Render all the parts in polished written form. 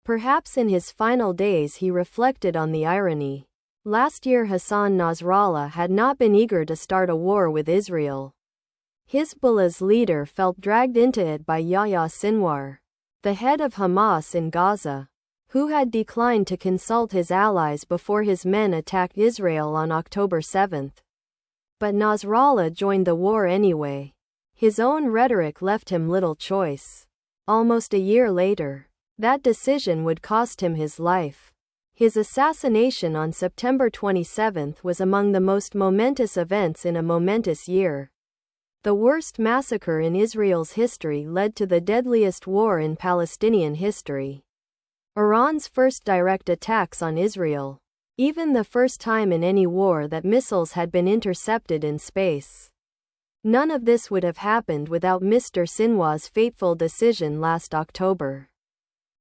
Perhaps in his final days he reflected on the irony. Last year Hassan Nasrallah had not been eager to start a war with Israel. Hezbollah's leader felt dragged into it by Yahya Sinwar, the head of Hamas in Gaza, who had declined to consult his allies before his men attacked Israel on October 7. But Nasrallah joined the war anyway. His own rhetoric left him little choice. Almost a year later, that decision would cost him his life. His assassination on September 27 was among the most momentous events in a momentous year. The worst massacre in Israel's history led to the deadliest war in Palestinian history. Iran's first direct attacks on Israel. Even the first time in any war that missiles had been intercepted in space. None of this would have happened without Mr. Sinwar's fateful decision last October.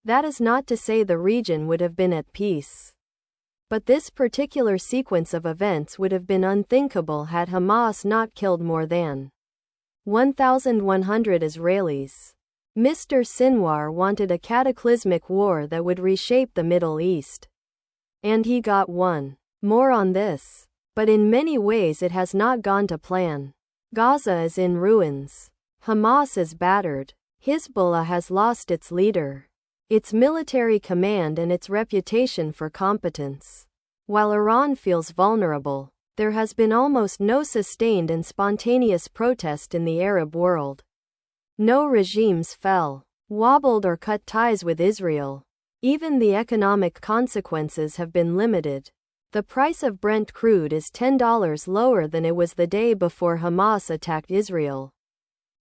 That is not to say the region would have been at peace. But this particular sequence of events would have been unthinkable had Hamas not killed more than 1,100 Israelis. Mr. Sinwar wanted a cataclysmic war that would reshape the Middle East. And he got one. More on this. But in many ways it has not gone to plan. Gaza is in ruins. Hamas is battered. Hezbollah has lost its leader, its military command and its reputation for competence. While Iran feels vulnerable, there has been almost no sustained and spontaneous protest in the Arab world. No regimes fell, wobbled or cut ties with Israel. Even the economic consequences have been limited. The price of Brent crude is $10 lower than it was the day before Hamas attacked Israel.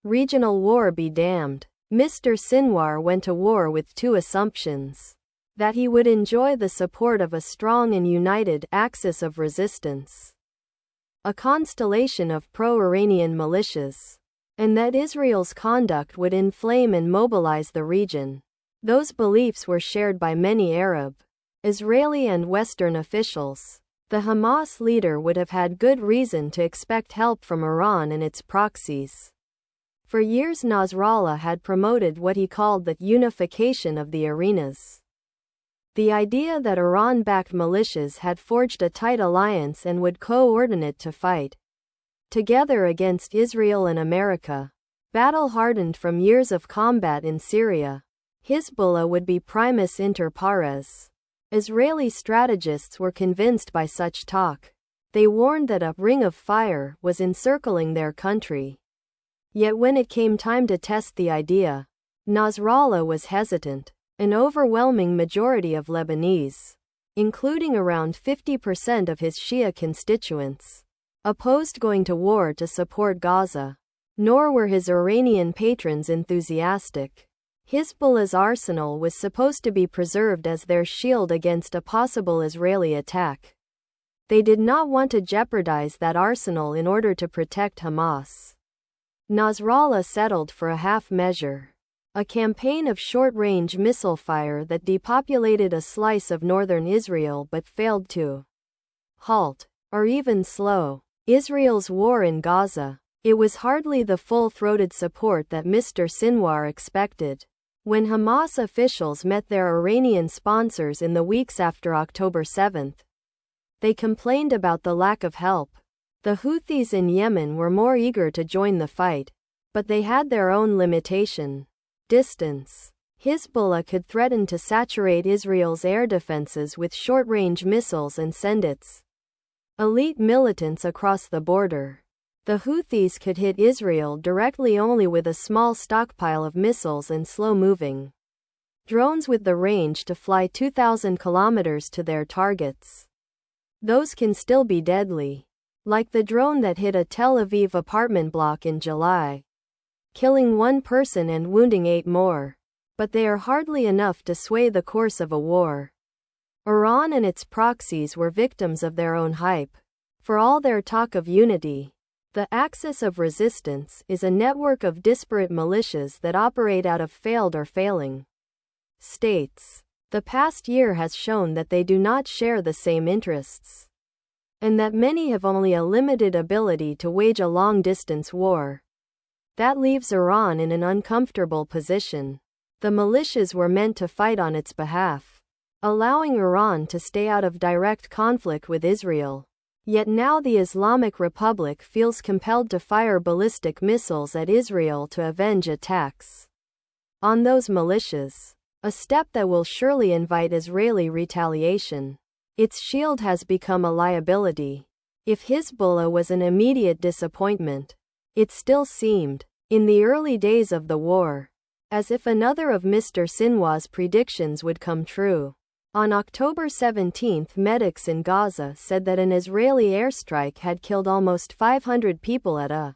Regional war be damned. Mr. Sinwar went to war with two assumptions: that he would enjoy the support of a strong and united axis of resistance, a constellation of pro-Iranian militias, and that Israel's conduct would inflame and mobilize the region. Those beliefs were shared by many Arab, Israeli and Western officials. The Hamas leader would have had good reason to expect help from Iran and its proxies. For years Nasrallah had promoted what he called the unification of the arenas. The idea that Iran-backed militias had forged a tight alliance and would coordinate to fight together against Israel and America. Battle-hardened from years of combat in Syria, Hezbollah would be primus inter pares. Israeli strategists were convinced by such talk. They warned that a ring of fire was encircling their country. Yet when it came time to test the idea, Nasrallah was hesitant. An overwhelming majority of Lebanese, including around 50% of his Shia constituents, opposed going to war to support Gaza. Nor were his Iranian patrons enthusiastic. Hezbollah's arsenal was supposed to be preserved as their shield against a possible Israeli attack. They did not want to jeopardize that arsenal in order to protect Hamas. Nasrallah settled for a half measure. A campaign of short-range missile fire that depopulated a slice of northern Israel but failed to halt, or even slow, Israel's war in Gaza. It was hardly the full-throated support that Mr. Sinwar expected. When Hamas officials met their Iranian sponsors in the weeks after October 7, they complained about the lack of help. The Houthis in Yemen were more eager to join the fight, but they had their own limitation: distance. Hezbollah could threaten to saturate Israel's air defenses with short-range missiles and send its elite militants across the border. The Houthis could hit Israel directly only with a small stockpile of missiles and slow-moving drones with the range to fly 2,000 kilometers to their targets. Those can still be deadly, like the drone that hit a Tel Aviv apartment block in July, killing one person and wounding 8 more. But they are hardly enough to sway the course of a war. Iran and its proxies were victims of their own hype. For all their talk of unity, the axis of resistance is a network of disparate militias that operate out of failed or failing states. The past year has shown that they do not share the same interests, and that many have only a limited ability to wage a long-distance war. That leaves Iran in an uncomfortable position. The militias were meant to fight on its behalf, allowing Iran to stay out of direct conflict with Israel. Yet now the Islamic Republic feels compelled to fire ballistic missiles at Israel to avenge attacks on those militias, a step that will surely invite Israeli retaliation. Its shield has become a liability. If Hezbollah was an immediate disappointment, it still seemed, in the early days of the war, as if another of Mr. Sinwar's predictions would come true. On October 17, medics in Gaza said that an Israeli airstrike had killed almost 500 people at a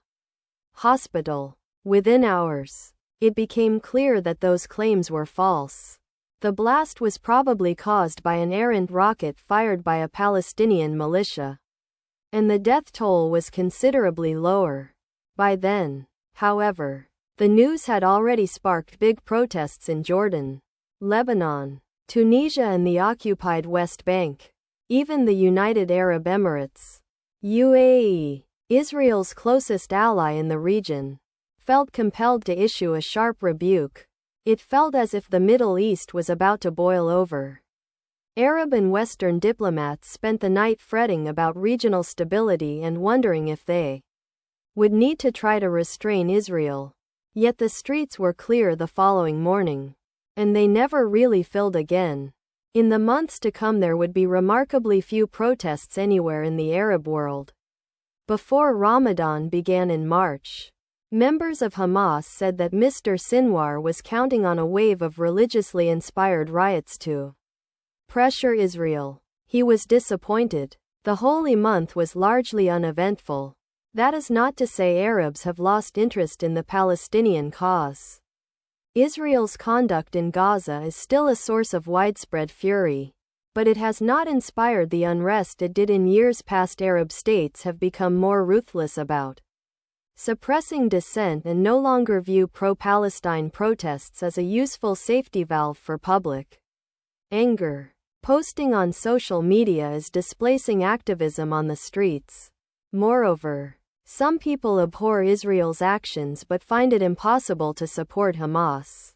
hospital. Within hours, it became clear that those claims were false. The blast was probably caused by an errant rocket fired by a Palestinian militia, and the death toll was considerably lower. By then, however, the news had already sparked big protests in Jordan, Lebanon, Tunisia and the occupied West Bank. Even the United Arab Emirates, UAE, Israel's closest ally in the region, felt compelled to issue a sharp rebuke. It felt as if the Middle East was about to boil over. Arab and Western diplomats spent the night fretting about regional stability and wondering if they would need to try to restrain Israel. Yet the streets were clear the following morning, and they never really filled again. In the months to come there would be remarkably few protests anywhere in the Arab world. Before Ramadan began in March, members of Hamas said that Mr. Sinwar was counting on a wave of religiously inspired riots to pressure Israel. He was disappointed. The holy month was largely uneventful. That is not to say Arabs have lost interest in the Palestinian cause. Israel's conduct in Gaza is still a source of widespread fury, but it has not inspired the unrest it did in years past. Arab states have become more ruthless about suppressing dissent and no longer view pro-Palestine protests as a useful safety valve for public anger. Posting on social media is displacing activism on the streets. Moreover, some people abhor Israel's actions but find it impossible to support Hamas,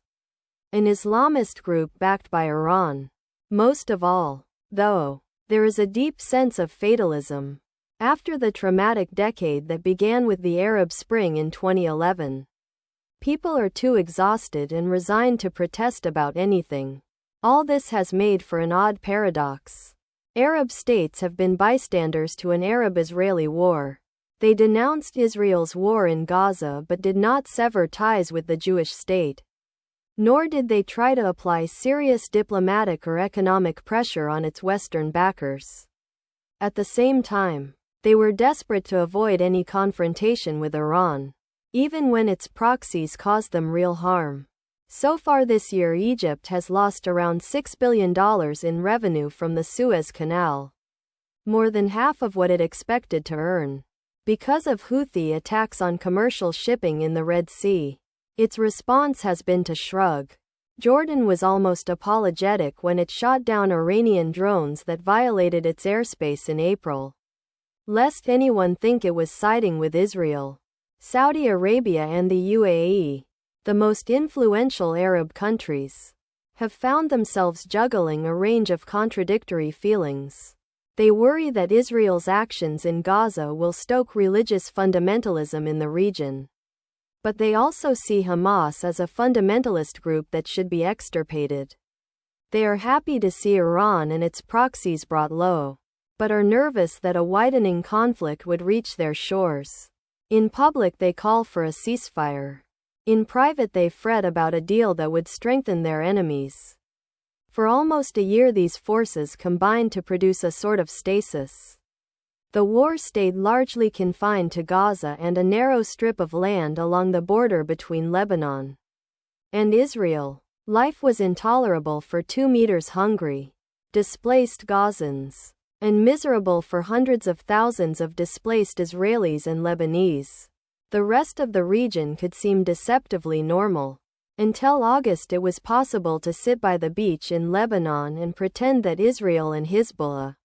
an Islamist group backed by Iran. Most of all, though, there is a deep sense of fatalism. After the traumatic decade that began with the Arab Spring in 2011, people are too exhausted and resigned to protest about anything. All this has made for an odd paradox. Arab states have been bystanders to an Arab-Israeli war. They denounced Israel's war in Gaza but did not sever ties with the Jewish state. Nor did they try to apply serious diplomatic or economic pressure on its Western backers. At the same time, they were desperate to avoid any confrontation with Iran, even when its proxies caused them real harm. So far this year Egypt has lost around $6 billion in revenue from the Suez Canal, more than half of what it expected to earn, because of Houthi attacks on commercial shipping in the Red Sea. Its response has been to shrug. Jordan was almost apologetic when it shot down Iranian drones that violated its airspace in April, lest anyone think it was siding with Israel. Saudi Arabia and the UAE, the most influential Arab countries, have found themselves juggling a range of contradictory feelings. They worry that Israel's actions in Gaza will stoke religious fundamentalism in the region. But they also see Hamas as a fundamentalist group that should be extirpated. They are happy to see Iran and its proxies brought low, but are nervous that a widening conflict would reach their shores. In public they call for a ceasefire. In private they fret about a deal that would strengthen their enemies. For almost a year these forces combined to produce a sort of stasis. The war stayed largely confined to Gaza and a narrow strip of land along the border between Lebanon and Israel. Life was intolerable for 2 meters hungry, displaced Gazans, and miserable for hundreds of thousands of displaced Israelis and Lebanese. The rest of the region could seem deceptively normal. Until August it was possible to sit by the beach in Lebanon and pretend that Israel and Hezbollah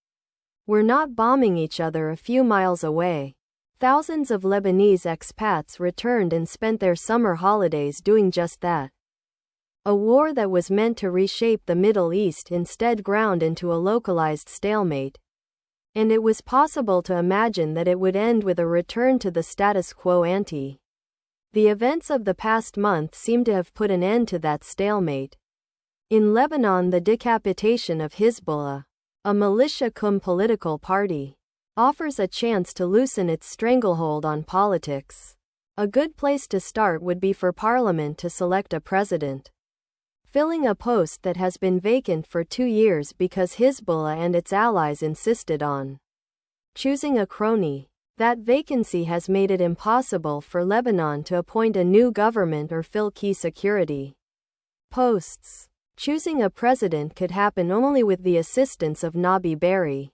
were not bombing each other a few miles away. Thousands of Lebanese expats returned and spent their summer holidays doing just that. A war that was meant to reshape the Middle East instead ground into a localized stalemate. And it was possible to imagine that it would end with a return to the status quo ante. The events of the past month seem to have put an end to that stalemate. In Lebanon, the decapitation of Hezbollah, a militia cum political party, offers a chance to loosen its stranglehold on politics. A good place to start would be for Parliament to select a president, filling a post that has been vacant for 2 years because Hezbollah and its allies insisted on choosing a crony. That vacancy has made it impossible for Lebanon to appoint a new government or fill key security posts. Choosing a president could happen only with the assistance of Nabi Berri,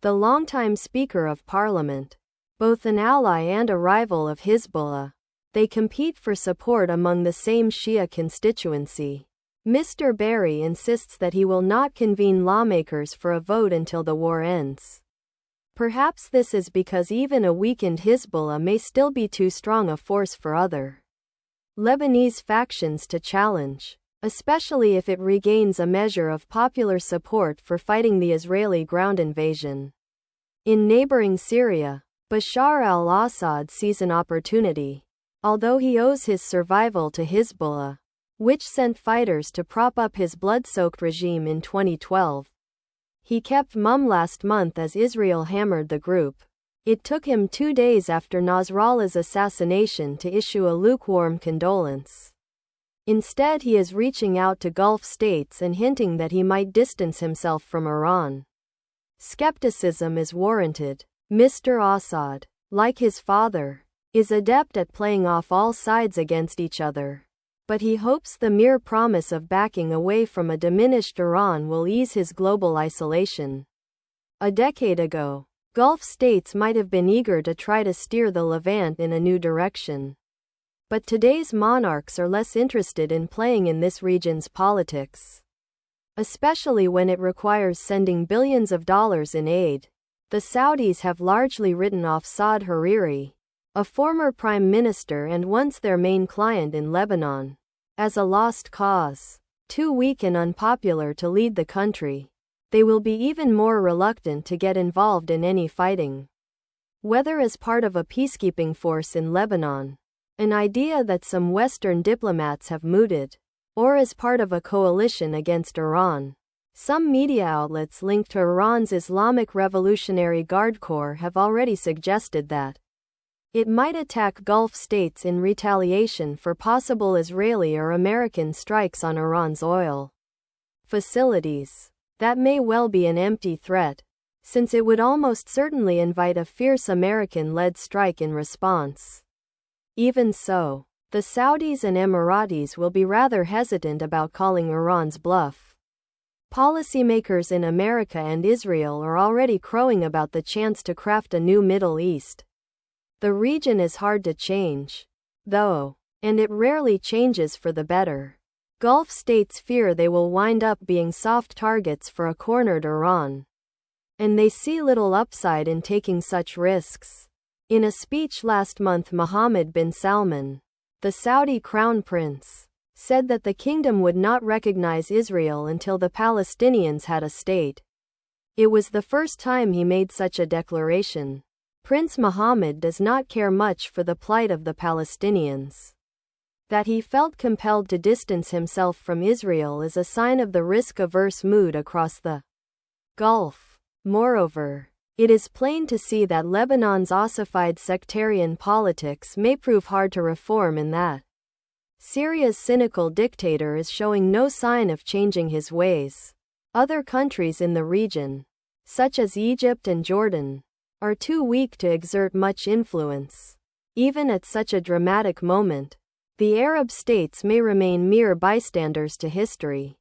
the longtime Speaker of Parliament, both an ally and a rival of Hezbollah. They compete for support among the same Shia constituency. Mr. Berri insists that he will not convene lawmakers for a vote until the war ends. Perhaps this is because even a weakened Hezbollah may still be too strong a force for other Lebanese factions to challenge, especially if it regains a measure of popular support for fighting the Israeli ground invasion. In neighboring Syria, Bashar al-Assad sees an opportunity. Although he owes his survival to Hezbollah, which sent fighters to prop up his blood-soaked regime in 2012, he kept mum last month as Israel hammered the group. It took him 2 days after Nasrallah's assassination to issue a lukewarm condolence. Instead, he is reaching out to Gulf states and hinting that he might distance himself from Iran. Skepticism is warranted. Mr. Assad, like his father, is adept at playing off all sides against each other. But he hopes the mere promise of backing away from a diminished Iran will ease his global isolation. A decade ago, Gulf states might have been eager to try to steer the Levant in a new direction. But today's monarchs are less interested in playing in this region's politics, especially when it requires sending billions of dollars in aid. The Saudis have largely written off Saad Hariri, a former prime minister and once their main client in Lebanon, as a lost cause. Too weak and unpopular to lead the country, they will be even more reluctant to get involved in any fighting. Whether as part of a peacekeeping force in Lebanon, an idea that some Western diplomats have mooted, or as part of a coalition against Iran. Some media outlets linked to Iran's Islamic Revolutionary Guard Corps have already suggested that it might attack Gulf states in retaliation for possible Israeli or American strikes on Iran's oil facilities. That may well be an empty threat, since it would almost certainly invite a fierce American-led strike in response. Even so, the Saudis and Emiratis will be rather hesitant about calling Iran's bluff. Policymakers in America and Israel are already crowing about the chance to craft a new Middle East. The region is hard to change, though, and it rarely changes for the better. Gulf states fear they will wind up being soft targets for a cornered Iran, and they see little upside in taking such risks. In a speech last month, Mohammed bin Salman, the Saudi crown prince, said that the kingdom would not recognize Israel until the Palestinians had a state. It was the first time he made such a declaration. Prince Mohammed does not care much for the plight of the Palestinians. That he felt compelled to distance himself from Israel is a sign of the risk-averse mood across the Gulf. Moreover, it is plain to see that Lebanon's ossified sectarian politics may prove hard to reform and that Syria's cynical dictator is showing no sign of changing his ways. Other countries in the region, such as Egypt and Jordan, are too weak to exert much influence. Even at such a dramatic moment, the Arab states may remain mere bystanders to history.